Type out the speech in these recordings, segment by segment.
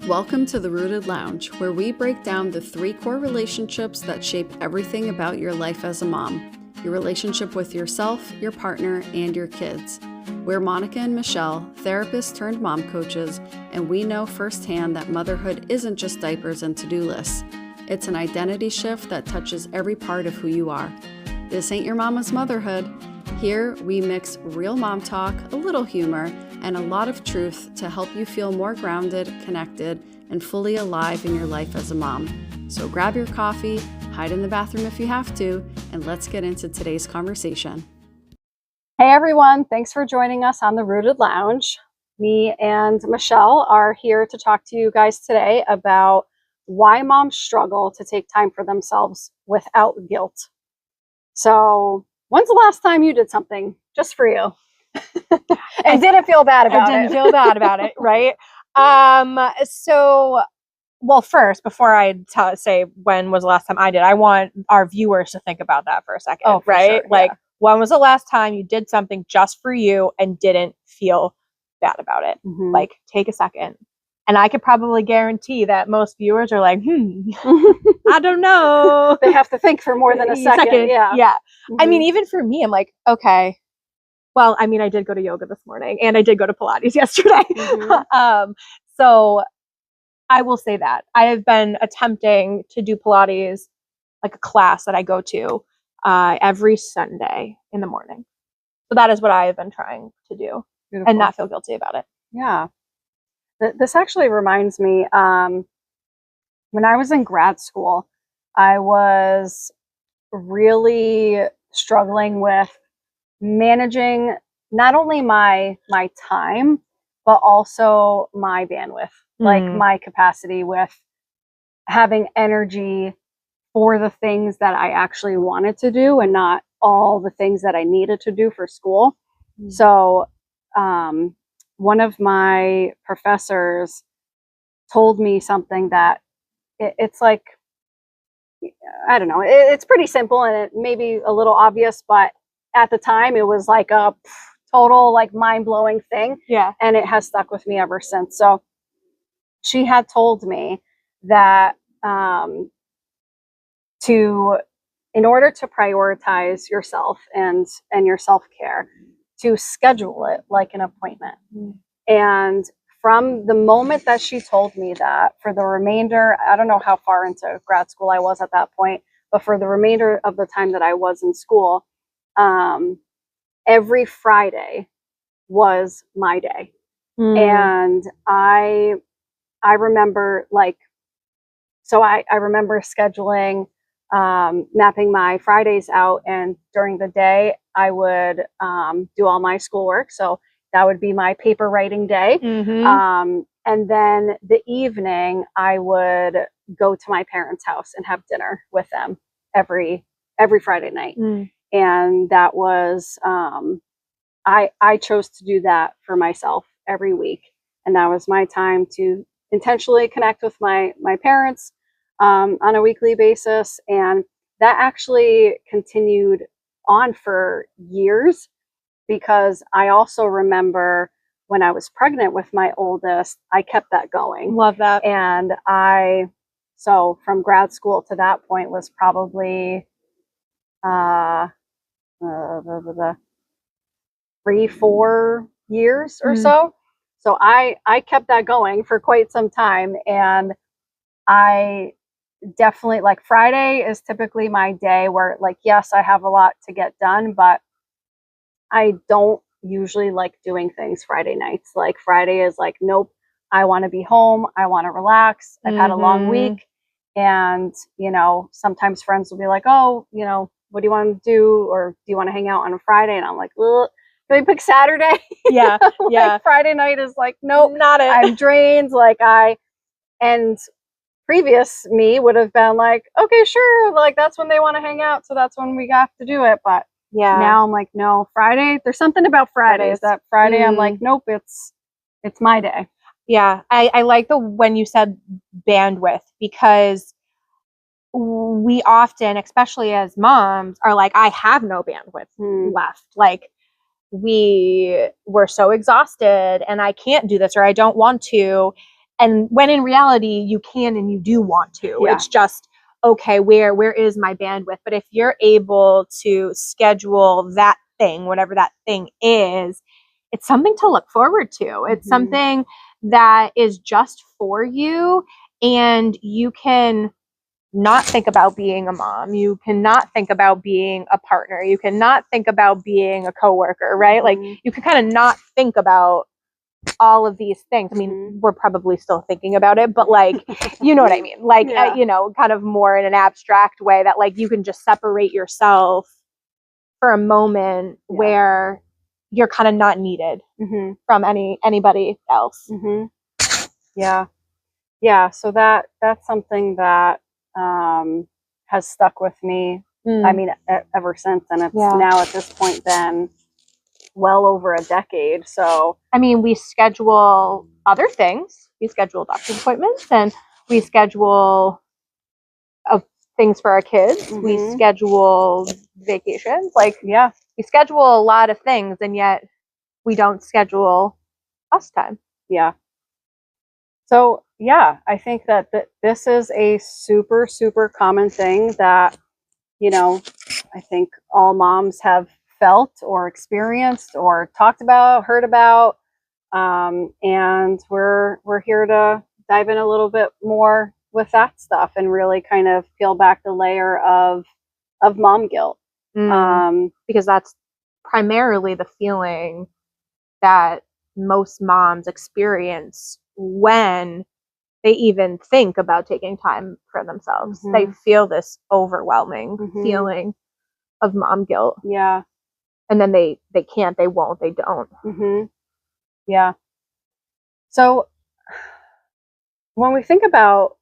Welcome to the Rooted Lounge, where we break down the 3 core relationships that shape everything about your life as a mom. Your relationship with yourself, your partner, and your kids. We're Monica and Michelle, therapists turned mom coaches, and we know firsthand that motherhood isn't just diapers and to-do lists. It's an identity shift that touches every part of who you are. This ain't your mama's motherhood. Here, we mix real mom talk, a little humor, and a lot of truth to help you feel more grounded, connected, and fully alive in your life as a mom. So grab your coffee, hide in the bathroom if you have to, and let's get into today's conversation. Hey everyone, thanks for joining us on the Rooted Lounge. Me and Michelle are here to talk to you guys today about why moms struggle to take time for themselves without guilt. So, when's the last time you did something just for you? And didn't feel bad about it. I didn't feel bad about it, right? Well, first, before I say when was the last time I did, I want our viewers to think about that for a second, right? Sure, like, yeah. When was the last time you did something just for you and didn't feel bad about it? Mm-hmm. Like, take a second. And I could probably guarantee that most viewers are like, I don't know. They have to think for more than a second. Yeah. Mm-hmm. I mean, even for me, I'm like, okay. Well, I mean, I did go to yoga this morning and I did go to Pilates yesterday. Mm-hmm. So I will say that I have been attempting to do Pilates, like a class that I go to every Sunday in the morning. So that is what I have been trying to do. Beautiful. And not feel guilty about it. Yeah. This actually reminds me, when I was in grad school, I was really struggling with managing not only my time, but also my bandwidth, like my capacity with having energy for the things that I actually wanted to do and not all the things that I needed to do for school. So one of my professors told me something that it's like, I don't know, it's pretty simple and it may be a little obvious, but at the time it was like a total like mind-blowing thing. Yeah. And it has stuck with me ever since. So she had told me that in order to prioritize yourself and your self-care, to schedule it like an appointment. And from the moment that she told me that, for the remainder, I don't know how far into grad school I was at that point, but for the remainder of the time that I was in school, every Friday was my day. And I remember I remember scheduling, mapping my Fridays out, and during the day I would do all my schoolwork. So that would be my paper writing day. And then the evening I would go to my parents' house and have dinner with them every Friday night. And that was, I chose to do that for myself every week. And that was my time to intentionally connect with my parents on a weekly basis. And that actually continued on for years, because I also remember when I was pregnant with my oldest, I kept that going. Love that. And so from grad school to that point was probably 3-4 years or so. So I kept that going for quite some time. And I definitely, like, Friday is typically my day where, like, yes, I have a lot to get done, but I don't usually like doing things Friday nights. Like, Friday is like, nope, I want to be home. I want to relax. I've had a long week. And, sometimes friends will be like, oh, what do you want to do? Or do you want to hang out on a Friday? And I'm like, well, can we pick Saturday? Yeah. Like, Friday night is like, nope, not it. I'm drained. And previous me would have been like, okay, sure. Like, that's when they want to hang out. So that's when we have to do it. But now I'm like, no, Friday. There's something about Fridays that Friday I'm like, nope, it's my day. Yeah. I like when you said bandwidth, because we often, especially as moms, are like, I have no bandwidth left. Like, we're so exhausted and I can't do this, or I don't want to. And when in reality, you can and you do want to. Yeah. It's just, okay, where is my bandwidth? But if you're able to schedule that thing, whatever that thing is, it's something to look forward to. It's something that is just for you, and you can not think about being a mom. You cannot think about being a partner. You cannot think about being a coworker, right? Like, you can kind of not think about all of these things. I mean, we're probably still thinking about it, but like, you know what I mean? Like, you know, kind of more in an abstract way that like you can just separate yourself for a moment where you're kind of not needed from anybody else. Yeah. Yeah. So that's something that has stuck with me. I mean, ever since, and it's now at this point been well over a decade. So, I mean, we schedule other things. We schedule doctor's appointments, and we schedule things for our kids. We schedule vacations. Like, we schedule a lot of things, and yet we don't schedule us time. Yeah. So, yeah, I think that this is a super, super common thing that, you know, I think all moms have felt or experienced or talked about, heard about. And we're here to dive in a little bit more with that stuff and really kind of peel back the layer of mom guilt. Because that's primarily the feeling that most moms experience when they even think about taking time for themselves. They feel this overwhelming feeling of mom guilt. Yeah. And then they can't, they won't, they don't. Yeah. So when we think about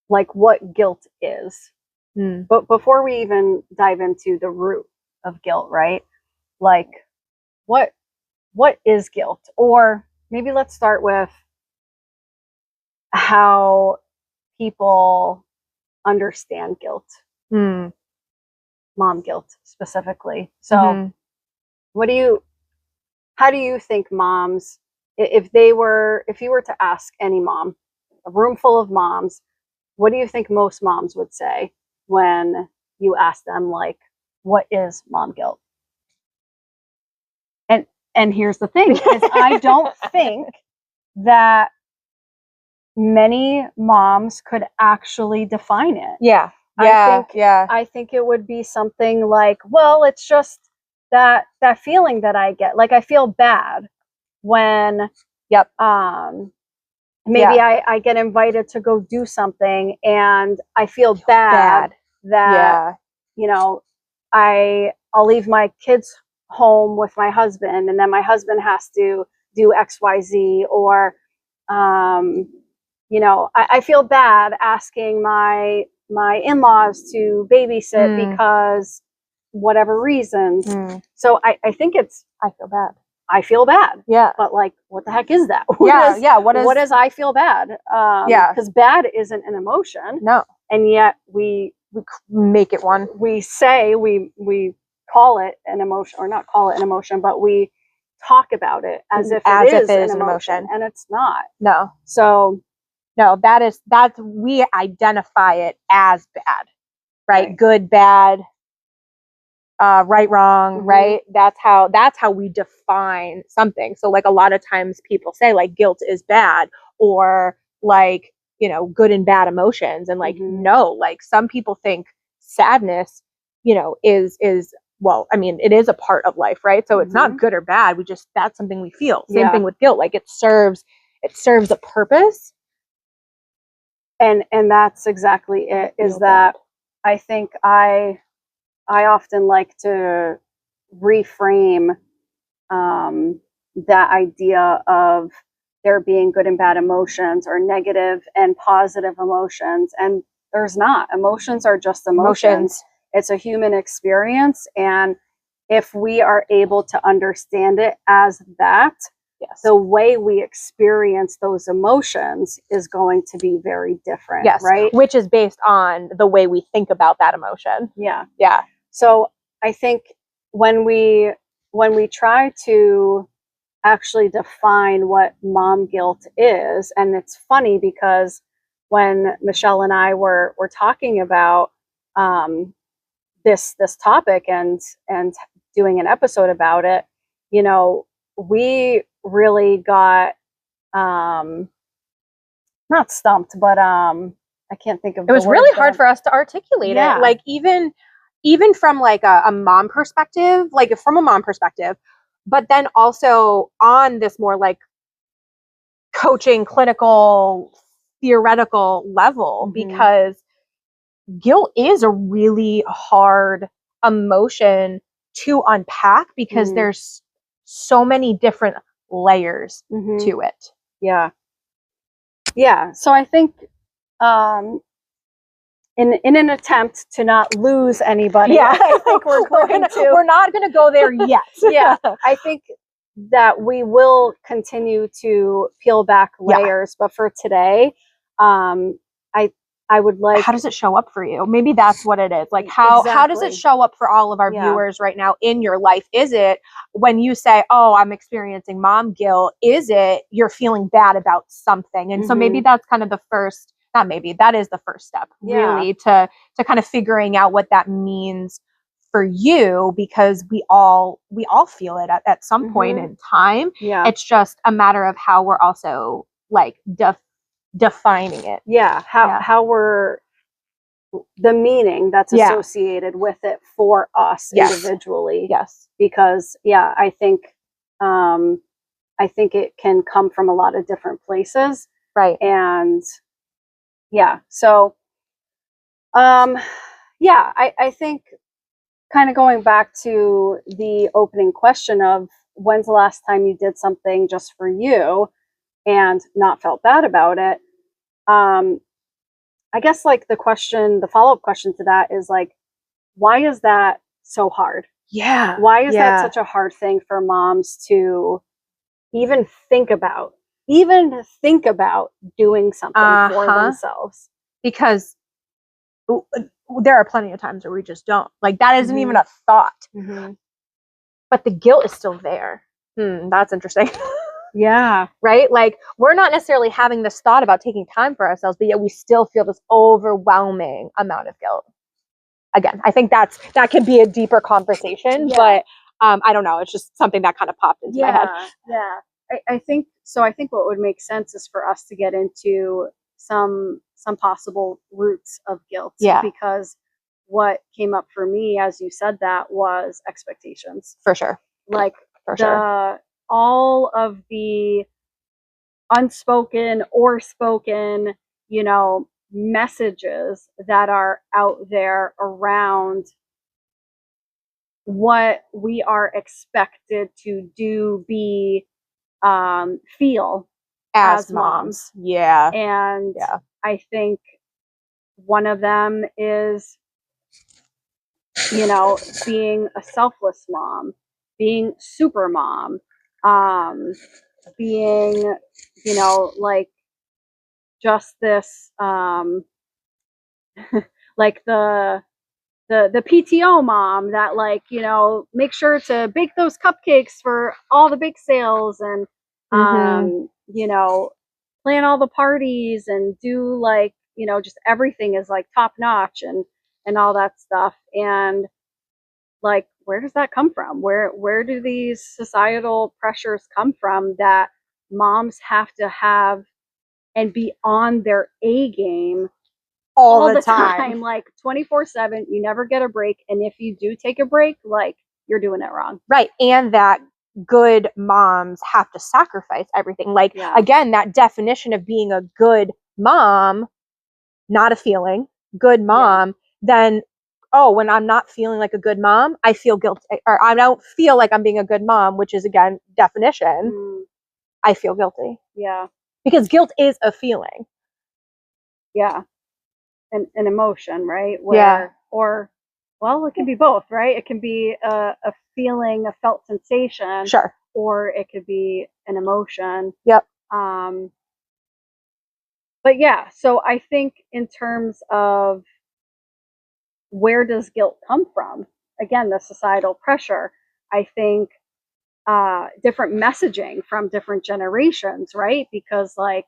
like what guilt is, but before we even dive into the root of guilt, right? Like what is guilt? Or maybe let's start with how people understand guilt. Mom guilt specifically. So how do you think moms, if you were to ask any mom, a room full of moms, what do you think most moms would say when you ask them, like, what is mom guilt? And here's the thing, is I don't think that many moms could actually define it. I think it would be something like, well, it's just that feeling that I get. Like, I feel bad when maybe I get invited to go do something and I feel bad that you know, I'll leave my kids home with my husband, and then my husband has to do XYZ, or you know, I feel bad asking my in-laws to babysit because whatever reasons. So I think it's, I feel bad. I feel bad. Yeah. But like, what the heck is that? What is I feel bad? Because bad isn't an emotion. No. And yet we make it one. We say we call it an emotion, or not call it an emotion, but we talk about it as if it is an emotion, and it's not. No. So no, that's we identify it as bad, right? Good, bad, right, wrong, right? That's how we define something. So like a lot of times people say like guilt is bad, or like, you know, good and bad emotions. And like, no, like some people think sadness, you know, is, well, I mean, it is a part of life, right? So it's not good or bad. That's something we feel. Same thing with guilt. Like it serves a purpose. And that's exactly it, is that I think I often like to reframe that idea of there being good and bad emotions, or negative and positive emotions. And there's not. Emotions are just emotions. It's a human experience. And if we are able to understand it as that, the way we experience those emotions is going to be very different. Right? Which is based on the way we think about that emotion. Yeah. Yeah. So I think when we try to actually define what mom guilt is. And it's funny because when Michelle and I were talking about this topic and doing an episode about it, you know, we really got not stumped, but I can't think of it was really hard for us to articulate it. Like even from like a mom perspective, like from a mom perspective, but then also on this more like coaching, clinical, theoretical level, because guilt is a really hard emotion to unpack because there's so many different layers to it. Yeah. Yeah. So I think in an attempt to not lose anybody, I think we're not going to go there yet. Yeah. I think that we will continue to peel back layers, but for today, I would like, how does it show up for you? Maybe that's what it is. Like how does it show up for all of our viewers right now in your life? Is it when you say, oh, I'm experiencing mom guilt? Is it you're feeling bad about something? And so maybe that's kind of the first, not maybe, that is the first step really to kind of figuring out what that means for you, because we all feel it at some point in time. Yeah. It's just a matter of how we're also like defining it. How we're the meaning that's associated with it for us individually. Because I think it can come from a lot of different places, right? And so I think kind of going back to the opening question of when's the last time you did something just for you and not felt bad about it. I guess like the follow-up question to that is like, why is that so hard? Yeah. Why is that such a hard thing for moms to even think about doing something for themselves? Because there are plenty of times where we just don't. Like that isn't even a thought. But the guilt is still there. That's interesting. Yeah. Right? Like we're not necessarily having this thought about taking time for ourselves, but yet we still feel this overwhelming amount of guilt. Again, I think that could be a deeper conversation, but I don't know. It's just something that kind of popped into my head. Yeah. I think so. I think what would make sense is for us to get into some possible roots of guilt. Because what came up for me as you said that was expectations. For sure. Like all of the unspoken or spoken, messages that are out there around what we are expected to do, be, feel as moms. Yeah. And I think one of them is, being a selfless mom, being super mom, being, like just this, like the PTO mom that like, make sure to bake those cupcakes for all the big sales and, plan all the parties and do like, just everything is like top notch and all that stuff. And like, where does that come from? Where do these societal pressures come from that moms have to have and be on their A game all the time, like 24/7? You never get a break, and if you do take a break, like you're doing it wrong, right? And that good moms have to sacrifice everything. Like again, that definition of being a good mom, not a feeling, good mom, then when I'm not feeling like a good mom, I feel guilty, or I don't feel like I'm being a good mom, which is again definition. I feel guilty. Yeah. Because guilt is a feeling. Yeah. An emotion, right? Or, well, it can be both, right? It can be a feeling, a felt sensation. Sure. Or it could be an emotion. Yep. But yeah, so I think in terms of where does guilt come from? Again, the societal pressure. I think different messaging from different generations, right? Because, like,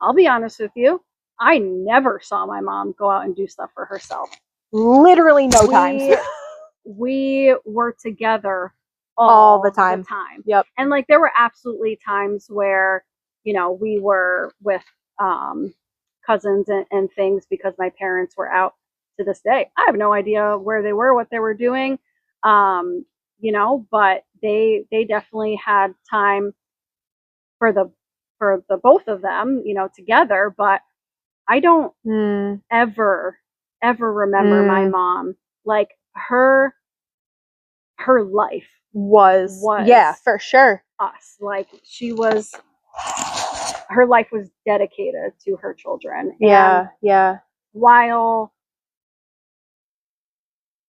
I'll be honest with you, I never saw my mom go out and do stuff for herself. Literally no times. We were together all the time. Yep. And like there were absolutely times where, you know, we were with cousins and things because my parents were out. To this day, I have no idea where they were, what they were doing. You know, but they definitely had time for the both of them, you know, together. But I don't ever remember my mom, like her life was yeah, for sure, us. Like her life was dedicated to her children. Yeah. While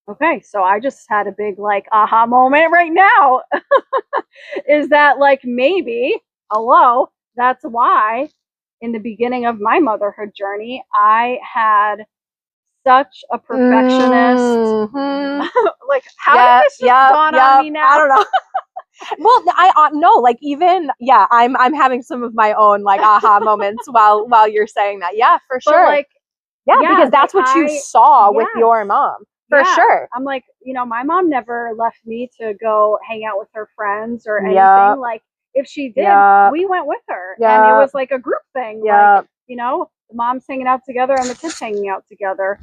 okay, so I just had a big like aha moment right now. Is that like maybe, hello, that's why in the beginning of my motherhood journey, I had such a perfectionist. Like, how did this just dawn on me now? I don't know. Well, I no, like even I'm having some of my own like aha moments while you're saying that. Yeah, for sure. Like, because that's what you saw with your mom. For sure. I'm like, you know, my mom never left me to go hang out with her friends or anything. Like, if she did, we went with her. And it was like a group thing. Like, you know, the moms hanging out together and the kids hanging out together.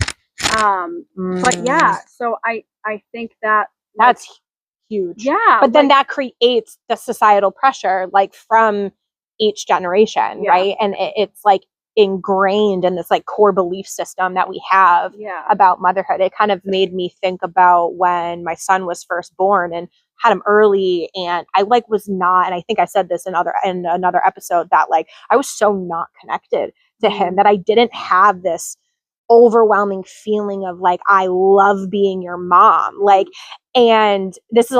But yeah, so I think that that's huge. Yeah. But then that creates the societal pressure, like from each generation, right? And it's like ingrained in this like core belief system that we have about motherhood. It kind of made me think about when my son was first born and had him early, and I like was not, and I think I said this in another episode, that like I was so not connected to him that I didn't have this overwhelming feeling of like, I love being your mom. Like, and this is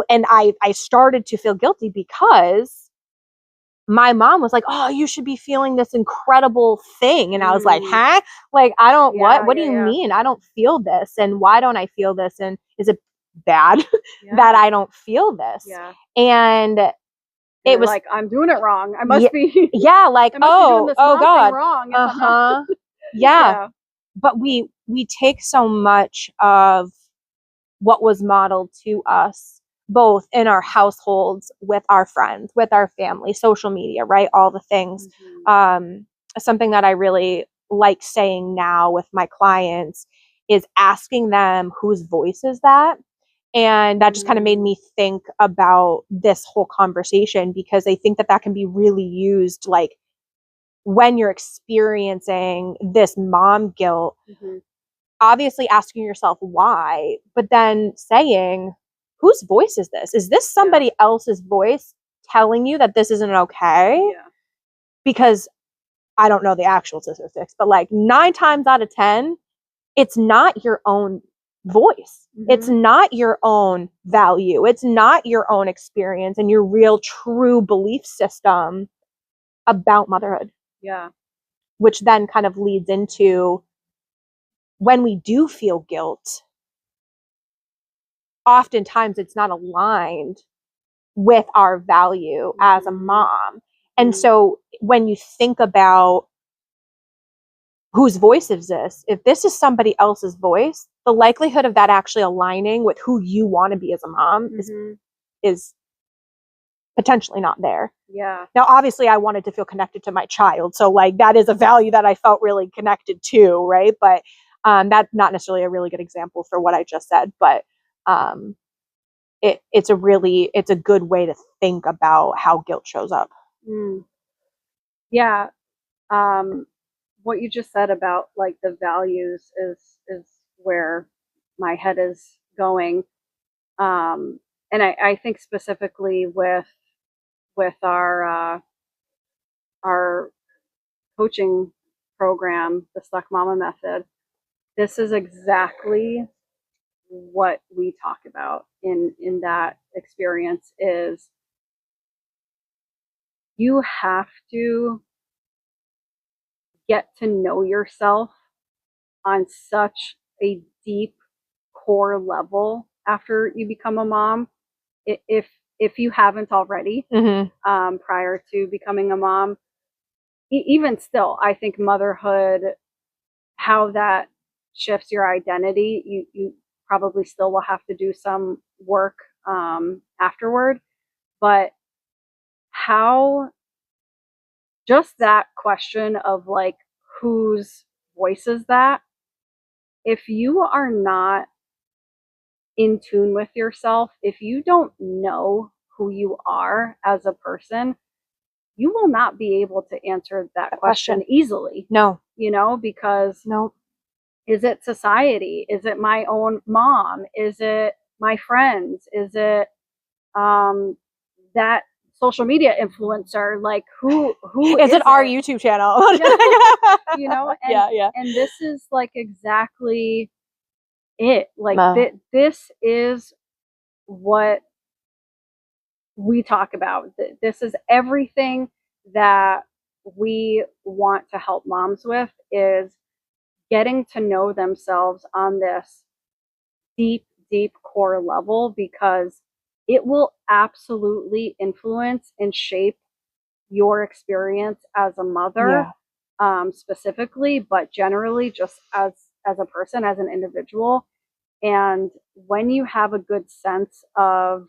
and I started to feel guilty because my mom was like, oh, you should be feeling this incredible thing. And I was like, huh? Like, I don't, what do you mean? I don't feel this. And why don't I feel this? And is it bad that I don't feel this? And it was like, I'm doing it wrong. I must be. Like, oh God. Wrong. But we take so much of what was modeled to us, both in our households, with our friends, with our family, social media, right? All the things. Something that I really like saying now with my clients is asking them whose voice is that? And that just kind of made me think about this whole conversation, because I think that can be really used, like when you're experiencing this mom guilt, obviously asking yourself why, but then saying, whose voice is this? Is this somebody else's voice telling you that this isn't okay? Because I don't know the actual statistics, but like 9 times out of 10, it's not your own voice. It's not your own value. It's not your own experience and your real true belief system about motherhood. Which then kind of leads into, when we do feel guilt, oftentimes it's not aligned with our value as a mom. And so when you think about whose voice is this, if this is somebody else's voice, the likelihood of that actually aligning with who you want to be as a mom is potentially not there. Now, obviously, I wanted to feel connected to my child. So like that is a value that I felt really connected to, right? But that's not necessarily a really good example for what I just said. But it's a good way to think about how guilt shows up. What you just said about like the values is where my head is going. And I think specifically with our coaching program, the Stuck Mama Method, this is exactly what we talk about in that experience. Is you have to get to know yourself on such a deep core level after you become a mom. If if you haven't already, prior to becoming a mom. Even still, I think motherhood, how that shifts your identity, you probably still will have to do some work afterward. But how, just that question of like, whose voice is that? If you are not in tune with yourself, if you don't know who you are as a person, you will not be able to answer that question easily. No. You know, because no. Is it society? Is it my own mom? Is it my friends? Is it that social media influencer? Like who is it our YouTube channel? You know, and and this is like exactly it. Like this is what we talk about. This is everything that we want to help moms with, is getting to know themselves on this deep core level, because it will absolutely influence and shape your experience as a mother, specifically, but generally just as a person, as an individual. And when you have a good sense of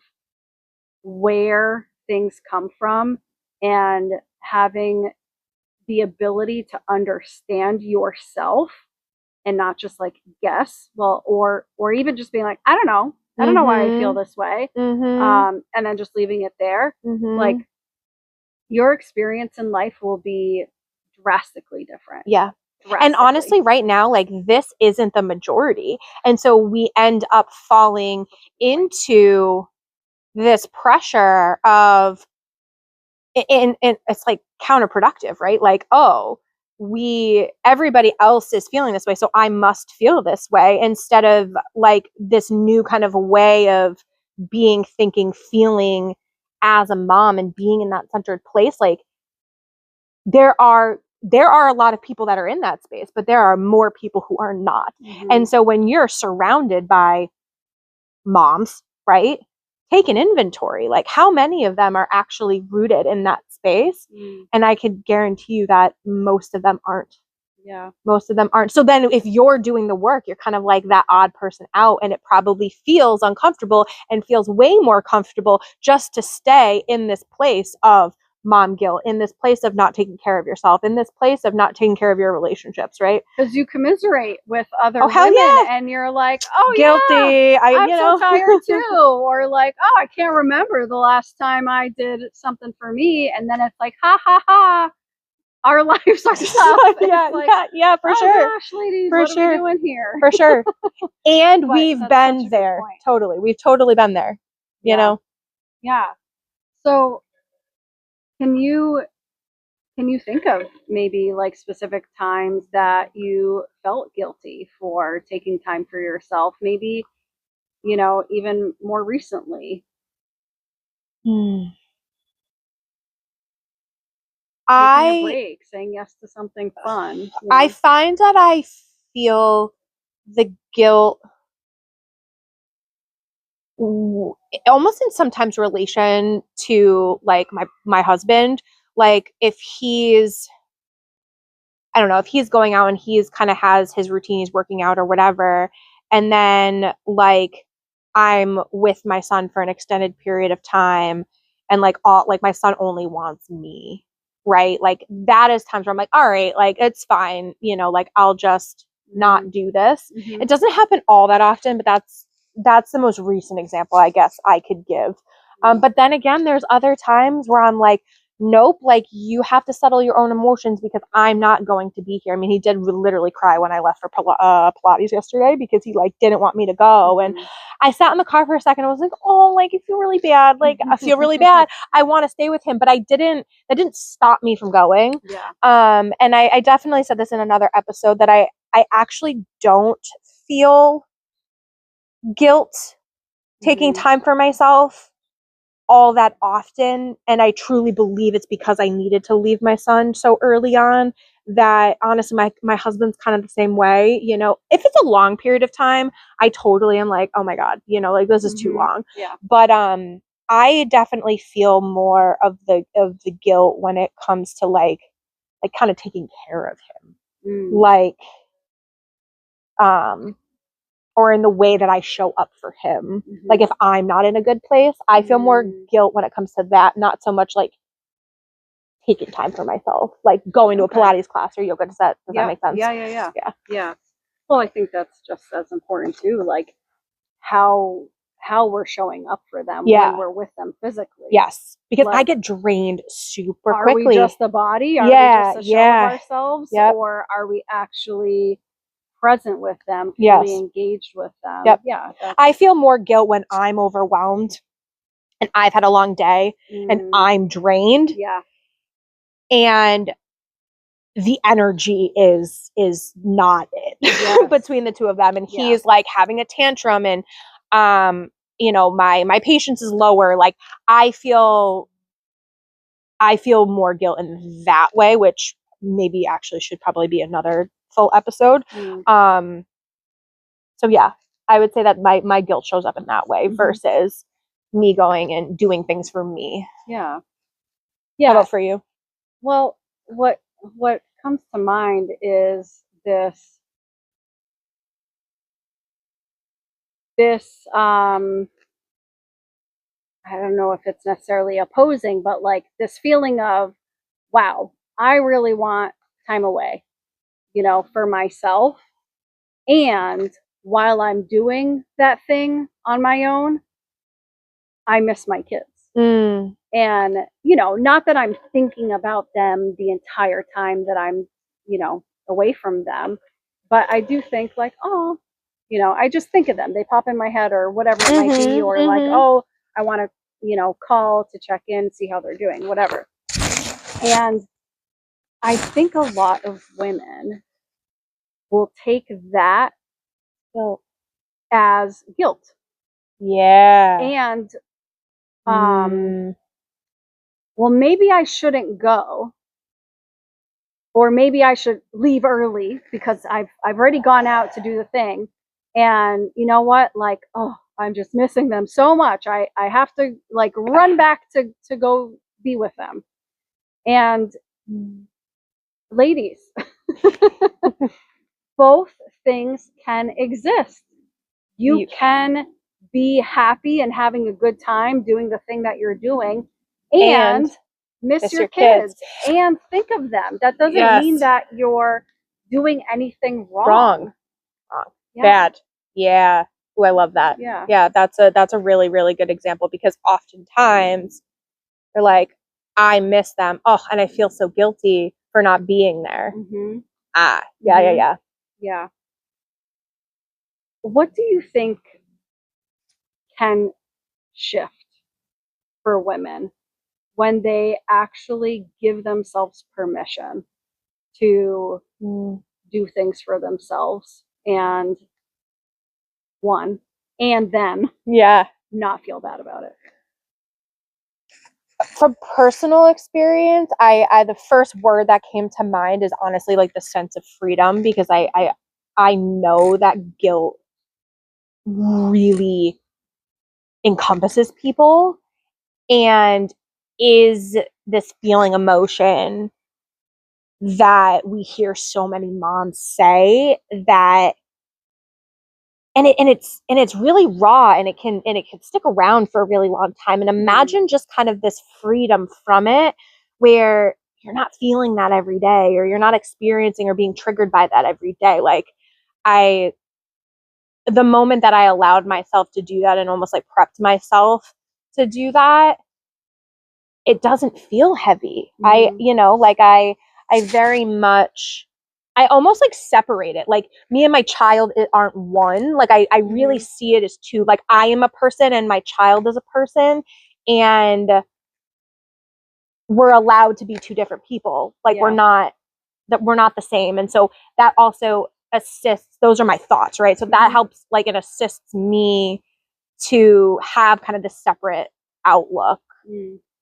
where things come from and having the ability to understand yourself and not just like guess, well, or even just being like, I don't know why I feel this way, and then just leaving it there. Like your experience in life will be drastically different. And honestly, right now, like this isn't the majority, and so we end up falling into this pressure of, and it's like counterproductive, right? Like, oh, everybody else is feeling this way, so I must feel this way, instead of like this new kind of way of being, thinking, feeling as a mom and being in that centered place. Like there are a lot of people that are in that space, but there are more people who are not. And so when you're surrounded by moms, right? Take an inventory. Like how many of them are actually rooted in that space? And I could guarantee you that most of them aren't. Most of them aren't. So then if you're doing the work, you're kind of like that odd person out, and it probably feels uncomfortable and feels way more comfortable just to stay in this place of mom guilt, in this place of not taking care of yourself, in this place of not taking care of your relationships, right? Because you commiserate with other women, and you're like, oh, guilty. I'm so tired too. Or like, oh, I can't remember the last time I did something for me. And then it's like, ha ha ha, our lives are tough. For sure. Gosh, ladies, what are we doing here? For sure. And we've been there. Totally. We've totally been there, you know? Yeah. So can you think of maybe like specific times that you felt guilty for taking time for yourself? Maybe, you know, even more recently. Taking a break, saying yes to something fun. You know? I find that I feel the guilt almost in sometimes relation to like my husband. Like if he's, I don't know, if he's going out and he's kind of has his routine, he's working out or whatever, and then like I'm with my son for an extended period of time, and like my son only wants me, right? Like that is times where I'm like, all right, like it's fine, you know, like I'll just not do this. It doesn't happen all that often, but that's the most recent example I guess I could give. But then again, there's other times where I'm like, nope, like you have to settle your own emotions because I'm not going to be here. I mean, he did literally cry when I left for Pilates yesterday because he like didn't want me to go. And I sat in the car for a second. I was like, oh, like I feel really bad. Like I feel really bad. I want to stay with him, but that didn't stop me from going. And I definitely said this in another episode that I actually don't feel guilt taking time for myself all that often, and I truly believe it's because I needed to leave my son so early on. That honestly my husband's kind of the same way. You know, if it's a long period of time, I totally am like, oh my god, you know, like this is too long. But I definitely feel more of the guilt when it comes to like kind of taking care of him. Like or in the way that I show up for him. Like if I'm not in a good place, I feel more guilt when it comes to that, not so much like taking time for myself, like going to a Pilates class or yoga. Does that make sense? Yeah. Well, I think that's just as important too, like how we're showing up for them when we're with them physically. Yes, because like, I get drained super are quickly. Are we just the body? Are we just a show of ourselves? Or are we actually present with them, fully engaged with them? Yeah. I feel more guilt when I'm overwhelmed and I've had a long day and I'm drained. Yeah. And the energy is not it between the two of them. And he's like having a tantrum and you know, my patience is lower. Like I feel more guilt in that way, which maybe actually should probably be another full episode. So yeah, I would say that my guilt shows up in that way versus me going and doing things for me. Yeah. How about for you? Well, what comes to mind is this I don't know if it's necessarily opposing, but like this feeling of, wow, I really want time away, you know, for myself. And while I'm doing that thing on my own, I miss my kids. And, you know, not that I'm thinking about them the entire time that I'm, you know, away from them, but I do think like, oh, you know, I just think of them. They pop in my head or whatever it might be, or like, oh, I want to, you know, call to check in, see how they're doing, whatever. And I think a lot of women will take that as guilt. Yeah. And, well, maybe I shouldn't go, or maybe I should leave early because I've already gone out to do the thing. And you know what? Like, oh, I'm just missing them so much. I have to like run back to go be with them. And ladies, both things can exist. You can be happy and having a good time doing the thing that you're doing and miss your kids and think of them. That doesn't mean that you're doing anything wrong. Bad. Yeah. Oh, I love that. Yeah, that's a really, really good example because oftentimes they're like, I miss them. Oh, and I feel so guilty for not being there. Yeah. What do you think can shift for women when they actually give themselves permission to do things for themselves and then not feel bad about it? From personal experience, I the first word that came to mind is honestly like the sense of freedom, because I know that guilt really encompasses people and is this feeling emotion that we hear so many moms say that and it's really raw, and it can stick around for a really long time. And imagine just kind of this freedom from it where you're not feeling that every day, or you're not experiencing or being triggered by that every day. Like the moment that I allowed myself to do that and almost like prepped myself to do that, it doesn't feel heavy. I very much, I almost like separate it. Like me and my child aren't one. Like I really see it as two. Like I am a person and my child is a person, and we're allowed to be two different people. Like we're not the same. And so that also assists, those are my thoughts, right? So that helps, like it assists me to have kind of this separate outlook.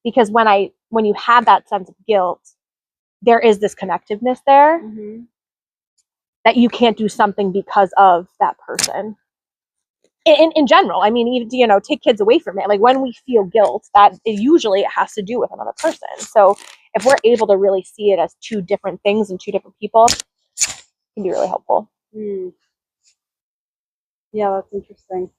Because when you have that sense of guilt, there is this connectiveness there that you can't do something because of that person. in general, I mean, even, you know, take kids away from it. Like when we feel guilt, usually it has to do with another person. So if we're able to really see it as two different things and two different people, it can be really helpful. Yeah, that's interesting.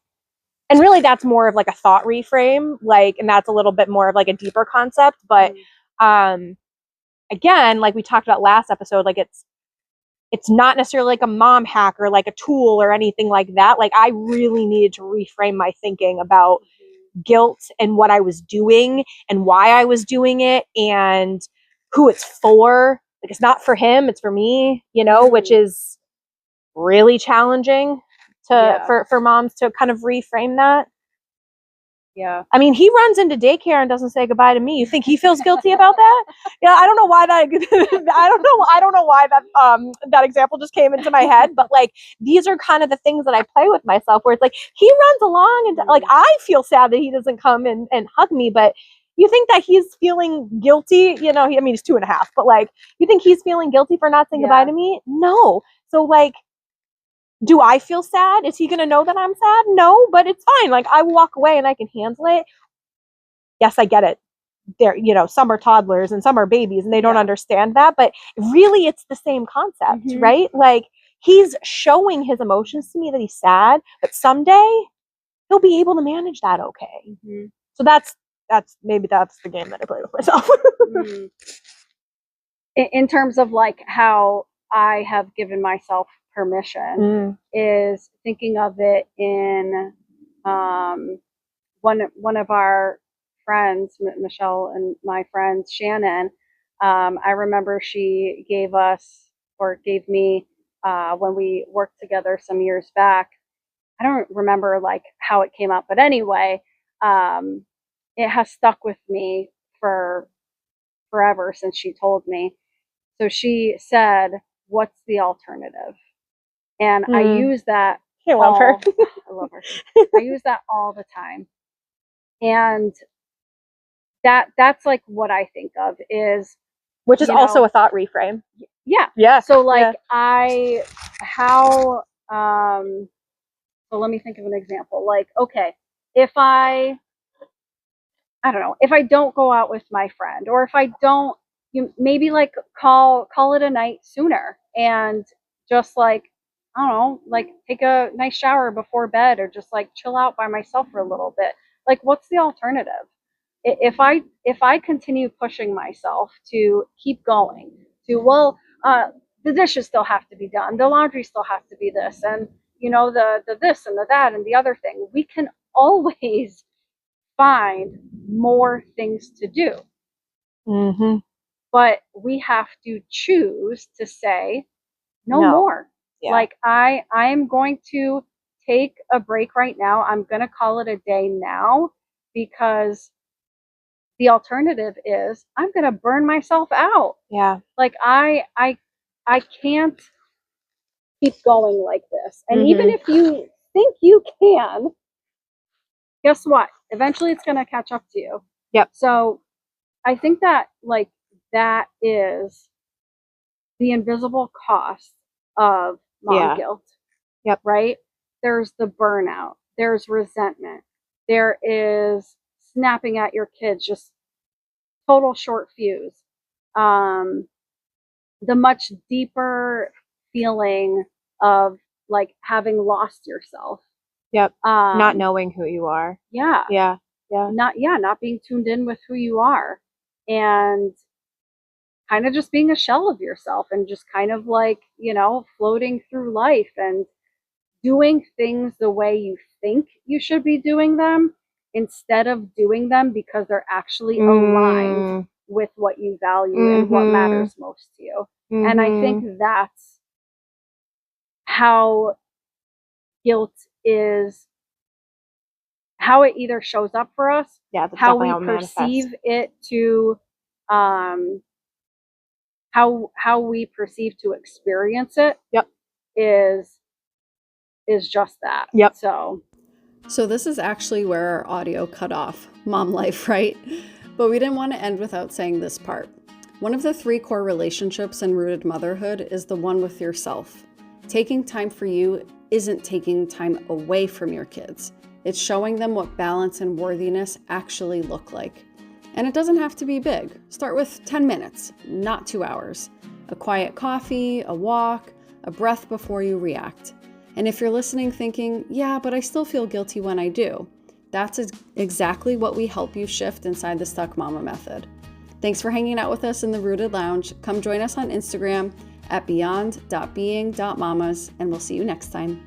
And really that's more of like a thought reframe, like, and that's a little bit more of like a deeper concept. But again, like we talked about last episode, like it's not necessarily like a mom hack or like a tool or anything like that. Like I really needed to reframe my thinking about guilt and what I was doing and why I was doing it and who it's for. Like it's not for him, it's for me, you know, which is really challenging for moms to kind of reframe that. Yeah. I mean, he runs into daycare and doesn't say goodbye to me. You think he feels guilty about that? Yeah, I don't know why that I don't know why that example just came into my head, but like these are kind of the things that I play with myself where it's like he runs along and like I feel sad that he doesn't come and hug me, but you think that he's feeling guilty, you know, I mean he's 2.5, but like you think he's feeling guilty for not saying goodbye to me? No. So like, do I feel sad? Is he going to know that I'm sad? No, but it's fine. Like I walk away and I can handle it. Yes, I get it. There, you know, some are toddlers and some are babies and they don't understand that, but really it's the same concept, right? Like he's showing his emotions to me that he's sad, but someday he'll be able to manage that okay. So that's maybe that's the game that I play with myself. In terms of like how I have given myself permission is thinking of it in one of our friends, Michelle, and my friend Shannon. I remember she gave me when we worked together some years back. I don't remember like how it came up, but anyway, it has stuck with me for forever since she told me. So she said, "What's the alternative?" And I use that. I love her. I love her. I use that all the time. And that's like what I think of is, which is also a thought reframe. Yeah. So like so let me think of an example. Like, okay, if I don't know, if I don't go out with my friend, or if I don't, maybe like call it a night sooner and just like, I don't know, like take a nice shower before bed or just like chill out by myself for a little bit. Like, what's the alternative? If I continue pushing myself to keep going, the dishes still have to be done, the laundry still has to be this, and you know, the this and the that and the other thing, we can always find more things to do. But we have to choose to say no more. Like I am going to take a break right now. I'm going to call it a day now, because the alternative is I'm going to burn myself out. Like I can't keep going like this. And even if you think you can, guess what? Eventually it's going to catch up to you. So I think that like that is the invisible cost of mom guilt. Right? There's the burnout. There's resentment. There is snapping at your kids, just total short fuse. The much deeper feeling of like having lost yourself. Not knowing who you are. Not being tuned in with who you are, and kind of just being a shell of yourself, and just kind of like, you know, floating through life and doing things the way you think you should be doing them, instead of doing them because they're actually aligned with what you value and what matters most to you. And I think that's how guilt is, how it either shows up for us, how we perceive it to, how we perceive to experience it, is just that. So this is actually where our audio cut off. Mom life, right? But we didn't want to end without saying this part. One of the 3 core relationships in rooted motherhood is the one with yourself. Taking time for you isn't taking time away from your kids. It's showing them what balance and worthiness actually look like. And it doesn't have to be big. Start with 10 minutes, not 2 hours. A quiet coffee, a walk, a breath before you react. And if you're listening thinking, yeah, but I still feel guilty when I do, that's exactly what we help you shift inside the Stuck Mama method. Thanks for hanging out with us in the Rooted Lounge. Come join us on Instagram at beyond.being.mamas, and we'll see you next time.